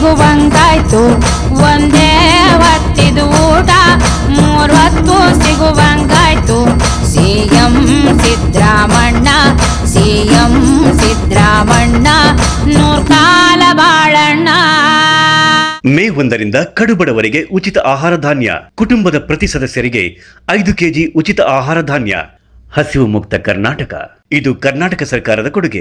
ಸಿಗುವಂಗಾಯ್ತು. ಒಂದೇ ಹೊತ್ತಿದು ಊಟ 3 ಹೊತ್ತು ಸಿಗುವಂಗಾಯ್ತು. ಸಿಎಂ ಸಿದ್ದರಾಮಣ್ಣ, ಸಿಎಂ ಸಿದ್ದರಾಮಣ್ಣ, 100 ಕಾಲ ಬಾಳಣ್ಣ. ಮೇ 1ರಿಂದ ಕಡುಬಡವರಿಗೆ ಉಚಿತ ಆಹಾರ ಧಾನ್ಯ. ಕುಟುಂಬದ ಪ್ರತಿ ಸದಸ್ಯರಿಗೆ 5 ಕೆಜಿ ಉಚಿತ ಆಹಾರ ಧಾನ್ಯ. ಹಸಿವು ಮುಕ್ತ ಕರ್ನಾಟಕ, ಇದು ಕರ್ನಾಟಕ ಸರ್ಕಾರದ ಕೊಡುಗೆ.